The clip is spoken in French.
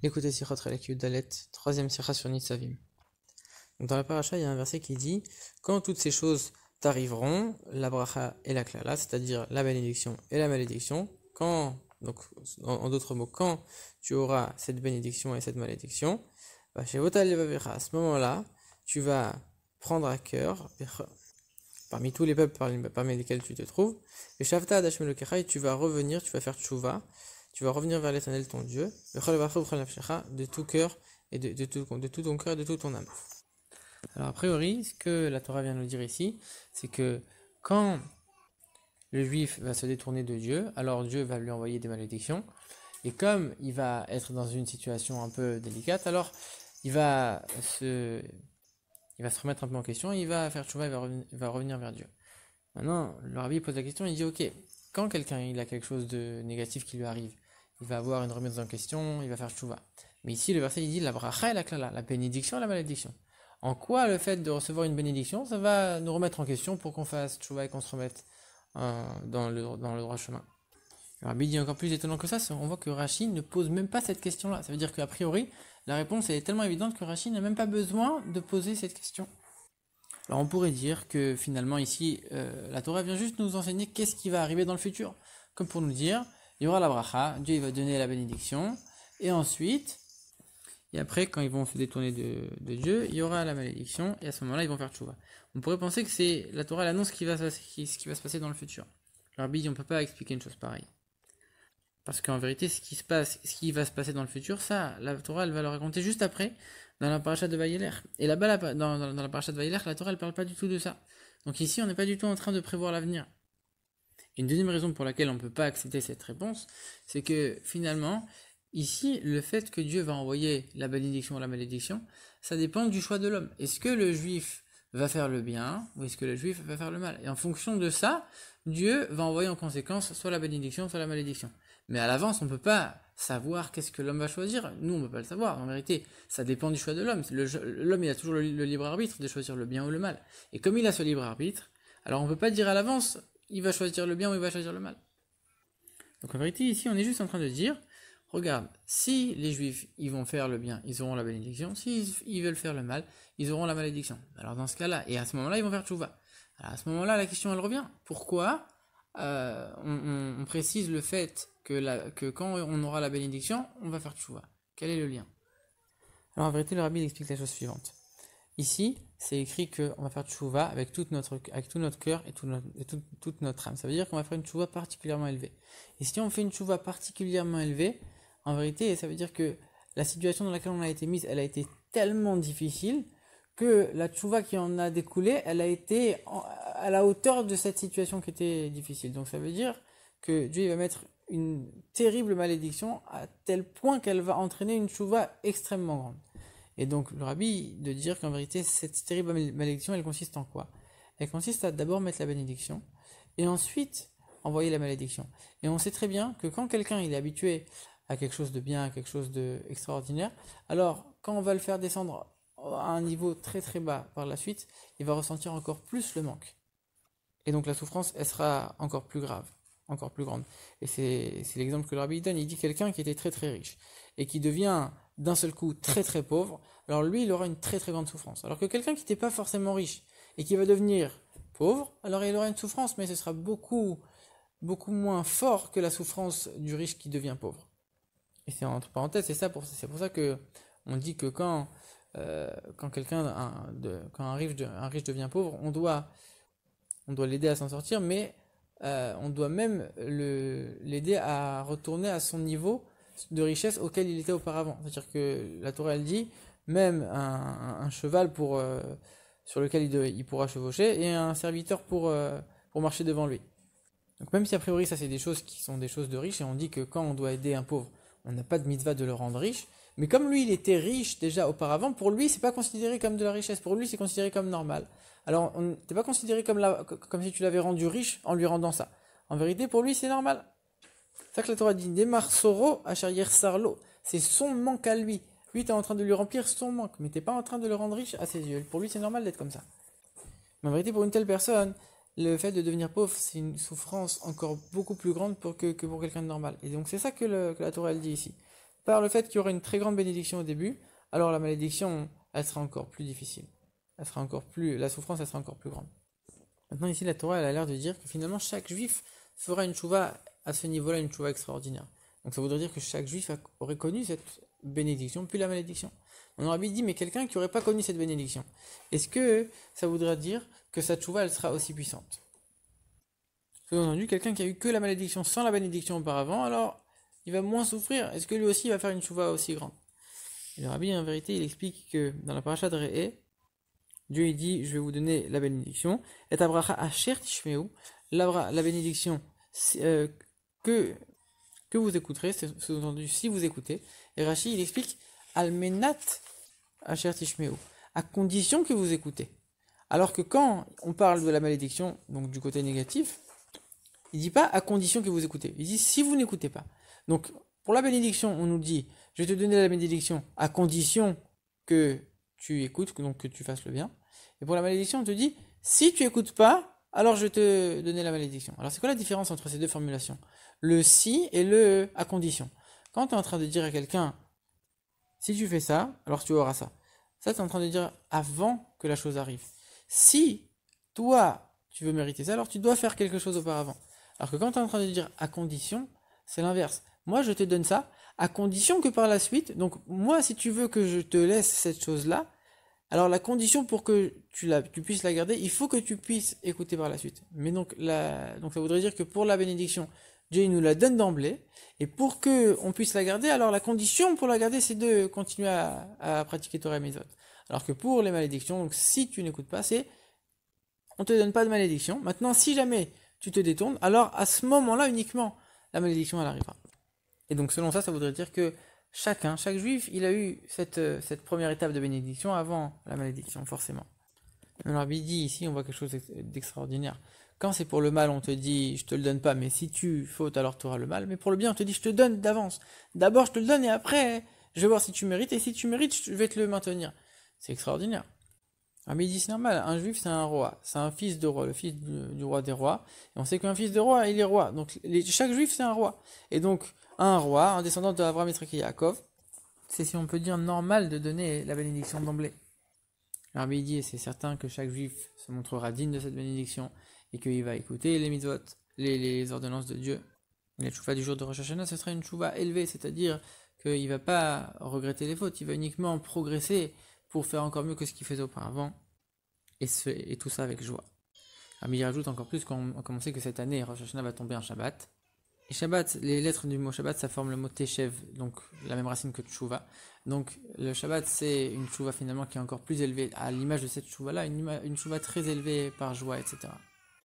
Écoutez Sirot Relek Yudalet, troisième sira sur Nitzavim. Donc dans la paracha, il y a un verset qui dit quand toutes ces choses t'arriveront, la bracha et la klala, c'est-à-dire la bénédiction et la malédiction, donc en d'autres mots, quand tu auras cette bénédiction et cette malédiction, à ce moment-là, tu vas prendre à cœur, parmi tous les peuples parmi lesquels tu te trouves, et tu vas revenir, tu vas faire tchouva, tu vas revenir vers l'Éternel ton Dieu, de tout cœur et de tout ton cœur et de toute ton âme. Alors a priori, ce que la Torah vient nous dire ici, c'est que quand le juif va se détourner de Dieu, alors Dieu va lui envoyer des malédictions, et comme il va être dans une situation un peu délicate, alors il va se remettre un peu en question, il va faire tchouva, il va revenir vers Dieu. Maintenant, le rabbi pose la question, il dit ok, quand quelqu'un il a quelque chose de négatif qui lui arrive, il va avoir une remise en question, il va faire tchouva. Mais ici, le verset il dit la bracha et la klala, la bénédiction et la malédiction. En quoi le fait de recevoir une bénédiction, ça va nous remettre en question pour qu'on fasse tchouva et qu'on se remette dans le droit chemin. Le rabbi dit encore plus étonnant que ça, on voit que Rashi ne pose même pas cette question-là. Ça veut dire qu'a priori, la réponse est tellement évidente que Rashi n'a même pas besoin de poser cette question. Alors on pourrait dire que finalement ici, la Torah vient juste nous enseigner qu'est-ce qui va arriver dans le futur. Comme pour nous dire, il y aura la bracha, Dieu il va donner la bénédiction, et ensuite, et après quand ils vont se détourner de Dieu, il y aura la malédiction, et à ce moment-là ils vont faire tchouva. On pourrait penser que c'est la Torah l'annonce ce qui va se passer dans le futur. Le rabbi dit on ne peut pas expliquer une chose pareille. Parce qu'en vérité, ce qui va se passer dans le futur, ça, la Torah, elle va le raconter juste après, dans la paracha de Vayeler. Et là-bas, dans la paracha de Vayeler, la Torah, elle parle pas du tout de ça. Donc ici, on n'est pas du tout en train de prévoir l'avenir. Et une deuxième raison pour laquelle on ne peut pas accepter cette réponse, c'est que finalement, ici, le fait que Dieu va envoyer la bénédiction ou la malédiction, ça dépend du choix de l'homme. Est-ce que le juif va faire le bien ou est-ce que le juif va faire le mal? Et en fonction de ça, Dieu va envoyer en conséquence soit la bénédiction, soit la malédiction. Mais à l'avance, on ne peut pas savoir qu'est-ce que l'homme va choisir. Nous, on ne peut pas le savoir. En vérité, ça dépend du choix de l'homme. L'homme, il a toujours le libre arbitre de choisir le bien ou le mal. Et comme il a ce libre arbitre, alors on ne peut pas dire à l'avance, il va choisir le bien ou il va choisir le mal. Donc en vérité, ici, on est juste en train de dire, regarde, si les juifs, ils vont faire le bien, ils auront la bénédiction. S'ils veulent faire le mal, ils auront la malédiction. Alors dans ce cas-là, et à ce moment-là, ils vont faire tchouva. Alors à ce moment-là, la question, elle revient. Pourquoi on précise le fait que quand on aura la bénédiction, on va faire tchouva? Quel est le lien? Alors en vérité, le rabbi explique la chose suivante. Ici, c'est écrit qu'on va faire tchouva avec tout notre cœur et toute notre âme. Ça veut dire qu'on va faire une tchouva particulièrement élevée. Et si on fait une tchouva particulièrement élevée, en vérité, ça veut dire que la situation dans laquelle on a été mise, elle a été tellement difficile que la tchouva qui en a découlé, elle a été à la hauteur de cette situation qui était difficile. Donc ça veut dire que Dieu va mettre une terrible malédiction à tel point qu'elle va entraîner une tchouva extrêmement grande. Et donc le rabbi de dire qu'en vérité cette terrible malédiction elle consiste en quoi? Elle consiste à d'abord mettre la bénédiction et ensuite envoyer la malédiction. Et on sait très bien que quand quelqu'un il est habitué à quelque chose de bien, à quelque chose d'extraordinaire, alors quand on va le faire descendre à un niveau très très bas par la suite, il va ressentir encore plus le manque. Et donc la souffrance elle sera encore plus grave, encore plus grande. Et c'est l'exemple que le rabbi donne, il dit quelqu'un qui était très très riche et qui devient d'un seul coup très très pauvre, alors lui il aura une très très grande souffrance. Alors que quelqu'un qui n'était pas forcément riche et qui va devenir pauvre, alors il aura une souffrance, mais ce sera beaucoup moins fort que la souffrance du riche qui devient pauvre. Et c'est entre parenthèses, c'est pour ça que on dit que quand un riche devient pauvre, on doit l'aider à s'en sortir, mais on doit même l'aider à retourner à son niveau de richesse auquel il était auparavant. C'est-à-dire que la Torah elle dit même un cheval sur lequel il pourra chevaucher et un serviteur pour marcher devant lui. Donc même si a priori ça c'est des choses qui sont des choses de riches et on dit que quand on doit aider un pauvre, on n'a pas de mitzvah de le rendre riche, mais comme lui il était riche déjà auparavant, pour lui c'est pas considéré comme de la richesse, pour lui c'est considéré comme normal. Alors t'es pas considéré comme si tu l'avais rendu riche en lui rendant ça. En vérité pour lui c'est normal. C'est ça que la Torah dit, Nemar Soro Asher Sarlo, c'est son manque à lui. Lui t'es en train de lui remplir son manque, mais t'es pas en train de le rendre riche à ses yeux. Pour lui c'est normal d'être comme ça. Mais en vérité pour une telle personne, le fait de devenir pauvre, c'est une souffrance encore beaucoup plus grande que pour quelqu'un de normal. Et donc c'est ça que la Torah elle dit ici. par le fait qu'il y aura une très grande bénédiction au début, alors la malédiction, elle sera encore plus difficile. La souffrance, elle sera encore plus grande. Maintenant, ici, la Torah, elle a l'air de dire que finalement, chaque juif fera une chouva à ce niveau-là, une chouva extraordinaire. Donc ça voudrait dire que chaque juif aurait connu cette bénédiction, puis la malédiction. On aurait dit, mais quelqu'un qui n'aurait pas connu cette bénédiction, est-ce que ça voudrait dire que sa chouva, elle sera aussi puissante? Sous-entendu, quelqu'un qui a eu que la malédiction sans la bénédiction auparavant, alors il va moins souffrir. Est-ce que lui aussi va faire une chouva aussi grande? Et le rabbi, en vérité, il explique que dans la paracha de Re'eh, Dieu il dit, je vais vous donner la bénédiction, et abracha asher tishmeu, la bénédiction que vous écouterez, c'est sous-entendu si vous écoutez. Et Rashi il explique almenat asher tishmeu, à condition que vous écoutez. Alors que quand on parle de la malédiction, donc du côté négatif, il dit pas à condition que vous écoutez, il dit si vous n'écoutez pas. Donc pour la bénédiction, on nous dit je vais te donner la bénédiction à condition que tu écoutes, donc que tu fasses le bien. Et pour la malédiction, on te dit si tu écoutes pas, alors je vais te donner la malédiction. Alors c'est quoi la différence entre ces deux formulations? Le si et le à condition. Quand tu es en train de dire à quelqu'un si tu fais ça, alors tu auras ça. Ça, tu es en train de dire avant que la chose arrive. Si toi, tu veux mériter ça, alors tu dois faire quelque chose auparavant. Alors que quand tu es en train de dire à condition, c'est l'inverse. Moi, je te donne ça, à condition que par la suite, donc moi, si tu veux que je te laisse cette chose-là, alors la condition pour que tu puisses la garder, il faut que tu puisses écouter par la suite. Mais donc, donc ça voudrait dire que pour la bénédiction, Dieu nous la donne d'emblée, et pour que on puisse la garder, alors la condition pour la garder, c'est de continuer à pratiquer Torah et Mitzvot. Alors que pour les malédictions, donc si tu n'écoutes pas, on te donne pas de malédiction. Maintenant, si jamais tu te détournes, alors à ce moment-là uniquement, la malédiction elle arrivera. Et donc selon ça, ça voudrait dire que chaque juif, il a eu cette première étape de bénédiction avant la malédiction, forcément. Le Rabbi dit ici, on voit quelque chose d'extraordinaire. Quand c'est pour le mal, on te dit, je te le donne pas, mais si tu fautes, alors tu auras le mal. Mais pour le bien, on te dit, je te donne d'avance. D'abord, je te le donne et après, je vais voir si tu mérites. Et si tu mérites, je vais te le maintenir. C'est extraordinaire. Rabbi dit, c'est normal, un juif, c'est un roi. C'est un fils de roi, le fils du roi des rois. Et on sait qu'un fils de roi, il est roi. Donc, chaque juif, c'est un roi. Et donc, un roi, un descendant de Abraham, Yitzhak et Yaakov, c'est, si on peut dire, normal de donner la bénédiction d'emblée. Rabbi dit, et c'est certain que chaque juif se montrera digne de cette bénédiction et qu'il va écouter les mitzvot, les ordonnances de Dieu. La tchouva du jour de Rosh Hashanah, ce sera une tchouva élevée, c'est-à-dire qu'il ne va pas regretter les fautes, il va uniquement progresser pour faire encore mieux que ce qu'il faisait auparavant, et tout ça avec joie. Rabbi rajoute encore plus qu'on sait que cette année, Rosh Hashanah va tomber un Shabbat. Et Shabbat, les lettres du mot Shabbat, ça forme le mot Teshev, donc la même racine que Tchouva. Donc le Shabbat, c'est une Tchouva finalement qui est encore plus élevée, à l'image de cette Tchouva-là, une Tchouva très élevée par joie, etc.